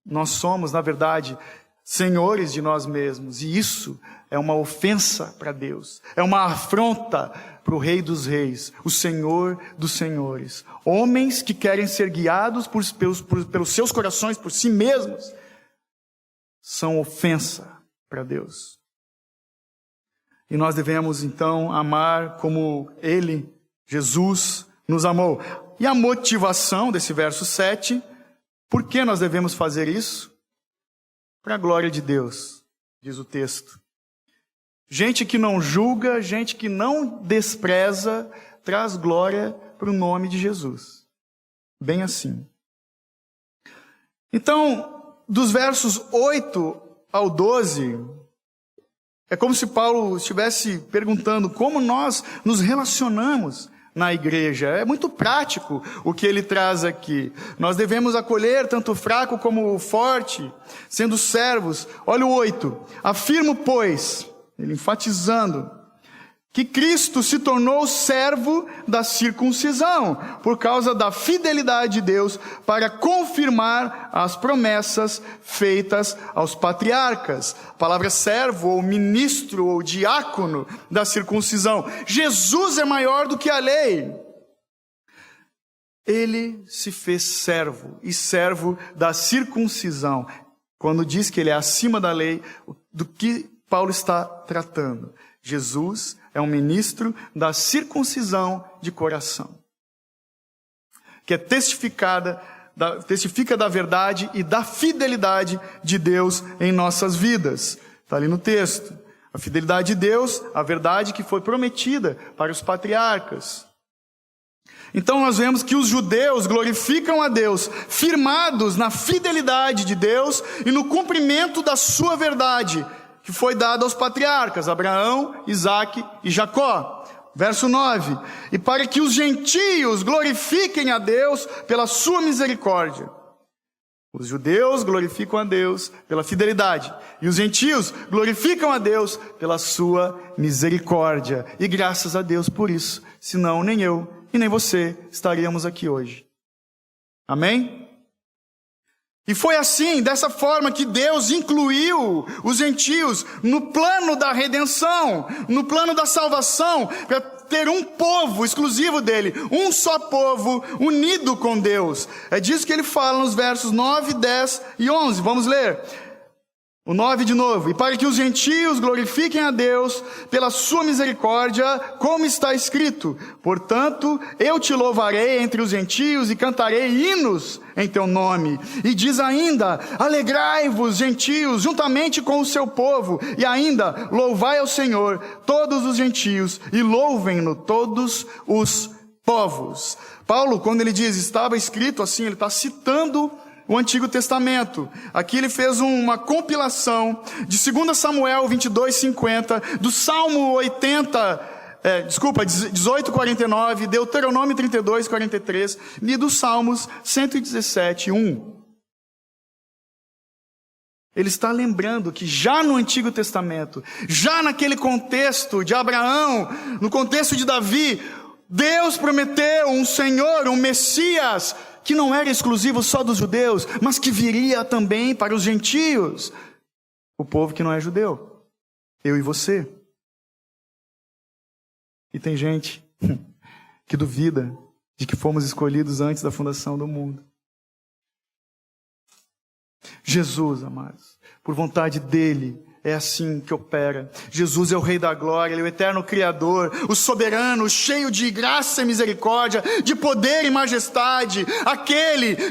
nós somos, na verdade, senhores de nós mesmos, e isso é uma ofensa para Deus, é uma afronta para o Rei dos Reis, o Senhor dos Senhores. Homens que querem ser guiados pelos seus corações, por si mesmos, são ofensa para Deus. E nós devemos então amar como Ele, Jesus, nos amou. E a motivação desse verso 7, por que nós devemos fazer isso? Para a glória de Deus, diz o texto. Gente que não julga, gente que não despreza, traz glória para o nome de Jesus. Bem assim. Então, dos versos 8 ao 12, é como se Paulo estivesse perguntando como nós nos relacionamos na igreja. É muito prático o que ele traz aqui. Nós devemos acolher tanto o fraco como o forte, sendo servos. Olha o 8. Afirmo, pois, ele enfatizando, que Cristo se tornou servo da circuncisão, por causa da fidelidade de Deus, para confirmar as promessas feitas aos patriarcas. A palavra servo, ou ministro, ou diácono da circuncisão. Jesus é maior do que a lei. Ele se fez servo, e servo da circuncisão. Quando diz que ele é acima da lei, do que Paulo está tratando? Jesus é um ministro da circuncisão de coração, que é testifica da verdade e da fidelidade de Deus em nossas vidas. Está ali no texto. A fidelidade de Deus, a verdade que foi prometida para os patriarcas. Então nós vemos que os judeus glorificam a Deus, firmados na fidelidade de Deus e no cumprimento da sua verdade, que foi dada aos patriarcas, Abraão, Isaque e Jacó. Verso 9. E para que os gentios glorifiquem a Deus pela sua misericórdia. Os judeus glorificam a Deus pela fidelidade. E os gentios glorificam a Deus pela sua misericórdia. E graças a Deus por isso. Senão nem eu e nem você estaríamos aqui hoje. Amém? E foi assim, dessa forma, que Deus incluiu os gentios no plano da redenção, no plano da salvação, para ter um povo exclusivo dele, um só povo unido com Deus. É disso que ele fala nos versos 9, 10 e 11. Vamos ler. O 9 de novo. E para que os gentios glorifiquem a Deus pela sua misericórdia, como está escrito: portanto, eu te louvarei entre os gentios e cantarei hinos em teu nome. E diz ainda: alegrai-vos, gentios, juntamente com o seu povo. E ainda, louvai ao Senhor todos os gentios e louvem-no todos os povos. Paulo, quando ele diz estava escrito assim, ele está citando o Antigo Testamento. Aqui ele fez uma compilação de 2 Samuel 22:50, do Salmo 18:49, Deuteronômio 32:43 e dos Salmos 117:1. Ele está lembrando que já no Antigo Testamento, já naquele contexto de Abraão, no contexto de Davi, Deus prometeu um Senhor, um Messias, que não era exclusivo só dos judeus, mas que viria também para os gentios, o povo que não é judeu, eu e você. E tem gente que duvida de que fomos escolhidos antes da fundação do mundo. Jesus, amados, por vontade dele, é assim que opera. Jesus é o Rei da Glória, Ele é o eterno Criador, o soberano, cheio de graça e misericórdia, de poder e majestade.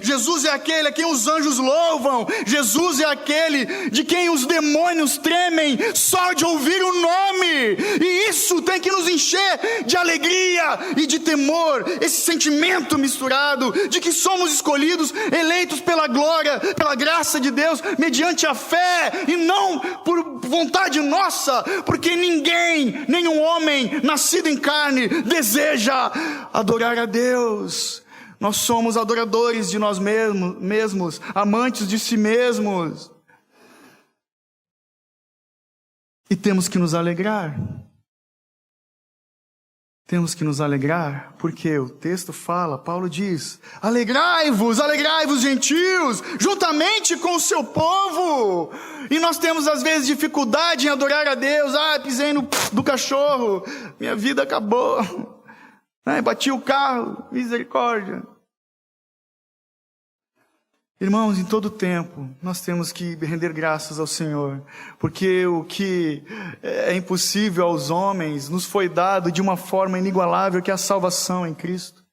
Jesus é aquele a quem os anjos louvam. Jesus é aquele de quem os demônios tremem só de ouvir o nome. E isso tem que nos encher de alegria e de temor. Esse sentimento misturado de que somos escolhidos, eleitos pela glória, pela graça de Deus, mediante a fé e não por vontade nossa, porque ninguém, nenhum homem nascido em carne deseja adorar a Deus. Nós somos adoradores de nós mesmos, amantes de si mesmos. E temos que nos alegrar. Temos que nos alegrar, porque o texto fala, Paulo diz: alegrai-vos, gentios, juntamente com o seu povo. E nós temos às vezes dificuldade em adorar a Deus. Pisei do cachorro, minha vida acabou. Bati o carro, misericórdia. Irmãos, em todo tempo, nós temos que render graças ao Senhor, porque o que é impossível aos homens nos foi dado de uma forma inigualável, que é a salvação em Cristo.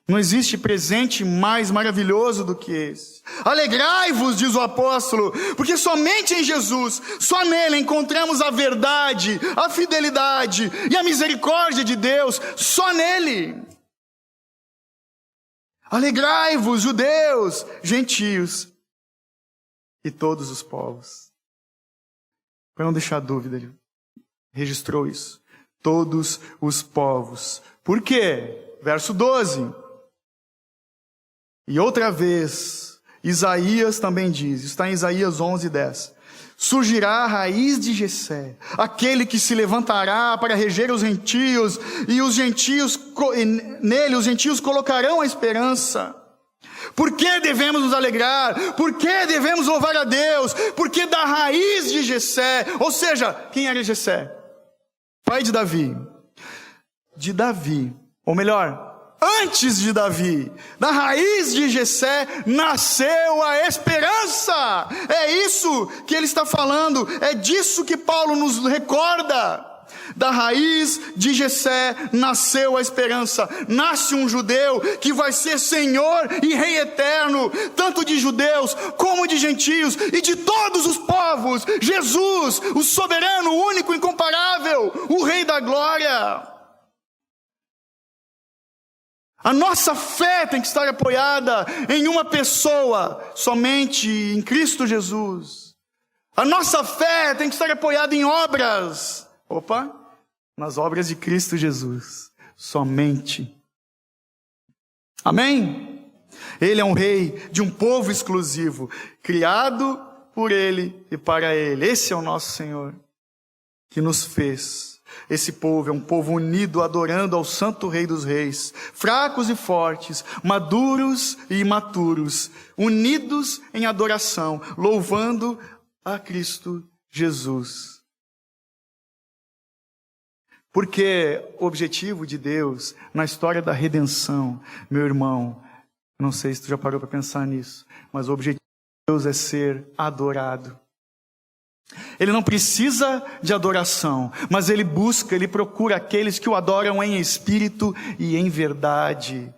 Não existe presente mais maravilhoso do que esse. Alegrai-vos, diz o apóstolo, porque somente em Jesus, só nele encontramos a verdade, a fidelidade e a misericórdia de Deus, só nele. Alegrai-vos, judeus, gentios e todos os povos. Para não deixar dúvida, ele registrou isso. Todos os povos. Por quê? Verso 12. E outra vez, Isaías também diz, está em Isaías 11:10. Surgirá a raiz de Jessé, aquele que se levantará para reger os gentios, e nele os gentios colocarão a esperança. Por que devemos nos alegrar? Por que devemos louvar a Deus? Porque da raiz de Jessé, ou seja, quem era Jessé? Pai de Davi. De Davi, ou melhor, antes de Davi, da raiz de Jessé nasceu a esperança. É isso que ele está falando, é disso que Paulo nos recorda. Da raiz de Jessé nasceu a esperança. Nasce um judeu que vai ser Senhor e Rei eterno, tanto de judeus como de gentios e de todos os povos. Jesus, o soberano, o único, incomparável, o Rei da glória. A nossa fé tem que estar apoiada em uma pessoa, somente em Cristo Jesus. A nossa fé tem que estar apoiada em obras. Nas obras de Cristo Jesus, somente. Amém? Ele é um rei de um povo exclusivo, criado por Ele e para Ele. Esse é o nosso Senhor, que nos fez. Esse povo é um povo unido, adorando ao Santo Rei dos Reis, fracos e fortes, maduros e imaturos, unidos em adoração, louvando a Cristo Jesus. Porque o objetivo de Deus na história da redenção, meu irmão, não sei se tu já parou para pensar nisso, mas o objetivo de Deus é ser adorado. Ele não precisa de adoração, mas ele busca, ele procura aqueles que o adoram em espírito e em verdade.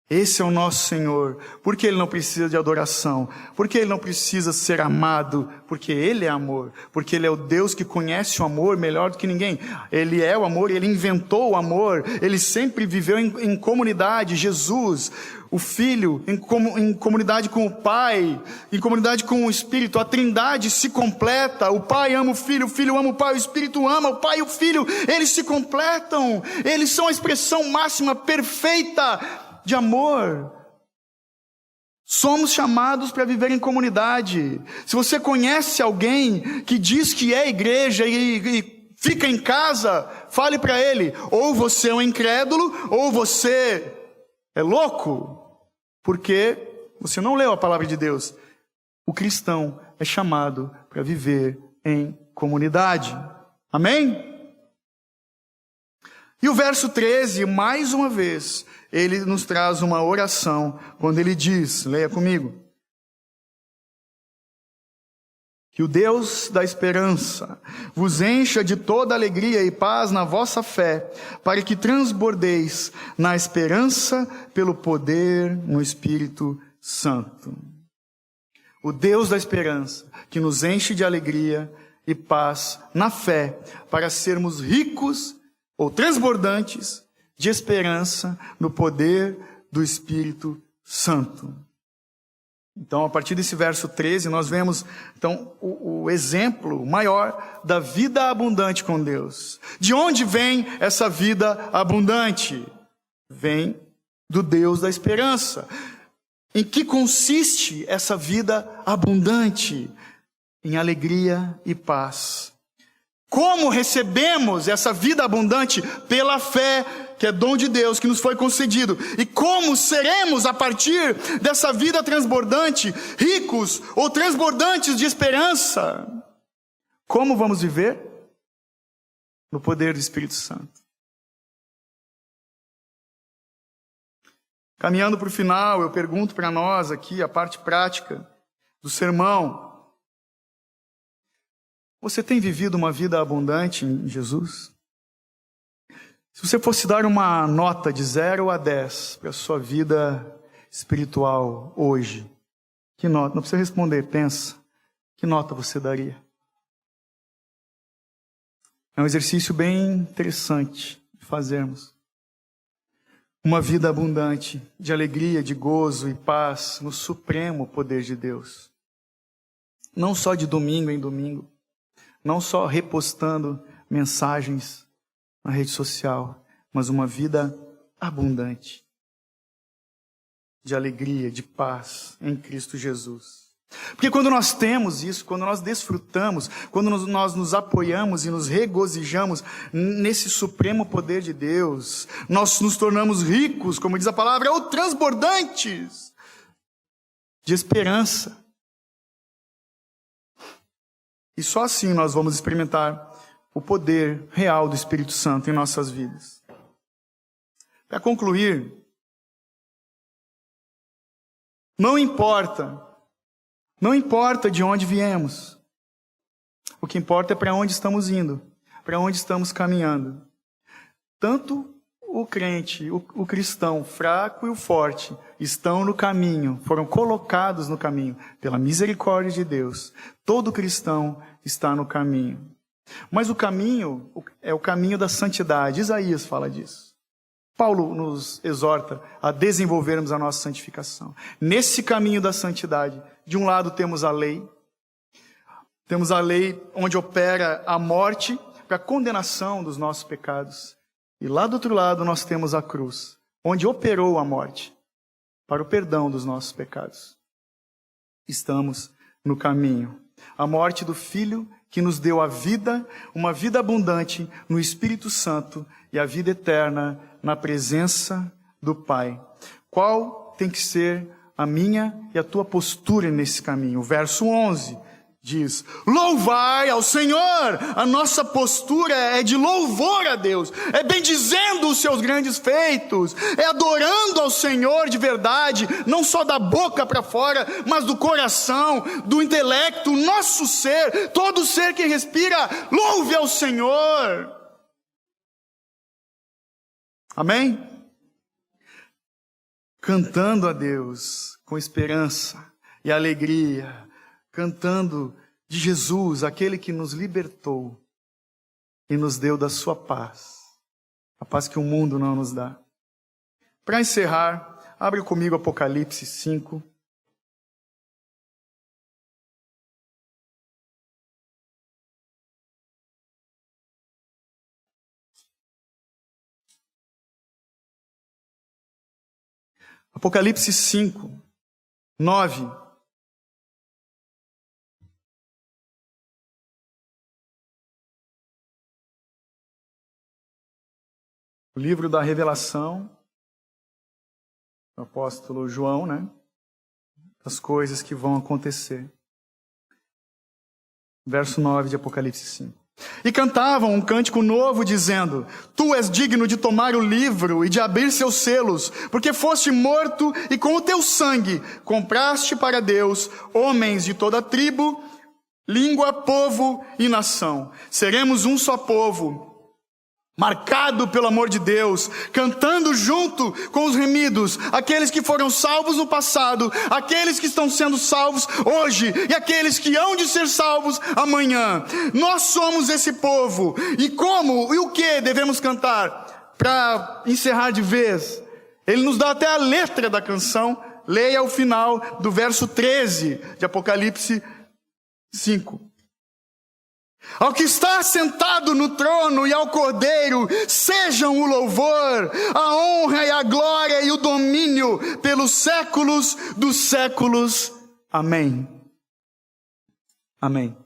Esse é o nosso Senhor. Por que Ele não precisa de adoração? Porque Ele não precisa ser amado? Porque Ele é amor. Porque Ele é o Deus que conhece o amor melhor do que ninguém. Ele é o amor, Ele inventou o amor. Ele sempre viveu em comunidade. Jesus, o Filho, em comunidade com o Pai, em comunidade com o Espírito. A Trindade se completa. O Pai ama o Filho ama o Pai, o Espírito ama o Pai e o Filho. Eles se completam. Eles são a expressão máxima, perfeita de amor. Somos chamados para viver em comunidade. Se você conhece alguém que diz que é igreja e fica em casa, fale para ele, ou você é um incrédulo, ou você é louco, porque você não leu a palavra de Deus. O cristão é chamado para viver em comunidade. Amém? E o verso 13, mais uma vez, ele nos traz uma oração, quando ele diz, leia comigo, que o Deus da esperança vos encha de toda alegria e paz na vossa fé, para que transbordeis na esperança pelo poder no Espírito Santo. O Deus da esperança, que nos enche de alegria e paz na fé, para sermos ricos ou transbordantes de esperança no poder do Espírito Santo. Então, a partir desse verso 13, nós vemos então o exemplo maior da vida abundante com Deus. De onde vem essa vida abundante? Vem do Deus da esperança. Em que consiste essa vida abundante? Em alegria e paz. Como recebemos essa vida abundante? Pela fé, que é dom de Deus, que nos foi concedido. E como seremos, a partir dessa vida transbordante, ricos ou transbordantes de esperança? Como vamos viver? No poder do Espírito Santo. Caminhando para o final, eu pergunto para nós aqui, a parte prática do sermão. Você tem vivido uma vida abundante em Jesus? Se você fosse dar uma nota de 0 a 10 para a sua vida espiritual hoje, que nota? Não precisa responder, pensa. Que nota você daria? É um exercício bem interessante de fazermos. Uma vida abundante de alegria, de gozo e paz no supremo poder de Deus. Não só de domingo em domingo. Não só repostando mensagens na rede social, mas uma vida abundante. de alegria, de paz em Cristo Jesus. Porque quando nós temos isso, quando nós desfrutamos, quando nós nos apoiamos e nos regozijamos nesse supremo poder de Deus, nós nos tornamos ricos, como diz a palavra, ou transbordantes de esperança. E só assim nós vamos experimentar o poder real do Espírito Santo em nossas vidas. Para concluir, não importa de onde viemos. O que importa é para onde estamos indo, para onde estamos caminhando. Tanto o crente, o cristão fraco e o forte estão no caminho, foram colocados no caminho pela misericórdia de Deus. Todo cristão está no caminho. Mas o caminho é o caminho da santidade. Isaías fala disso. Paulo nos exorta a desenvolvermos a nossa santificação. Nesse caminho da santidade, de um lado temos a lei onde opera a morte para a condenação dos nossos pecados. E lá do outro lado nós temos a cruz, onde operou a morte para o perdão dos nossos pecados. Estamos no caminho. A morte do Filho que nos deu a vida, uma vida abundante no Espírito Santo e a vida eterna na presença do Pai. Qual tem que ser a minha e a tua postura nesse caminho? O verso 11 diz: louvai ao Senhor. A nossa postura é de louvor a Deus, é bendizendo os seus grandes feitos, é adorando ao Senhor de verdade, não só da boca para fora, mas do coração, do intelecto, o nosso ser, todo ser que respira, louve ao Senhor. Amém? Cantando a Deus com esperança e alegria, cantando de Jesus, aquele que nos libertou e nos deu da sua paz, a paz que o mundo não nos dá. Para encerrar, abre comigo Apocalipse 5. Apocalipse 5, 9. O livro da Revelação, do apóstolo João, né? As coisas que vão acontecer. Verso 9 de Apocalipse 5. E cantavam um cântico novo, dizendo: Tu és digno de tomar o livro e de abrir seus selos, porque foste morto e com o teu sangue compraste para Deus homens de toda tribo, língua, povo e nação. Seremos um só povo, marcado pelo amor de Deus, cantando junto com os remidos, aqueles que foram salvos no passado, aqueles que estão sendo salvos hoje e aqueles que hão de ser salvos amanhã. Nós somos esse povo. E como e o que devemos cantar? Para encerrar de vez, ele nos dá até a letra da canção. Leia o final do verso 13 de Apocalipse 5. Ao que está sentado no trono e ao Cordeiro sejam o louvor, a honra e a glória e o domínio pelos séculos dos séculos. Amém. Amém.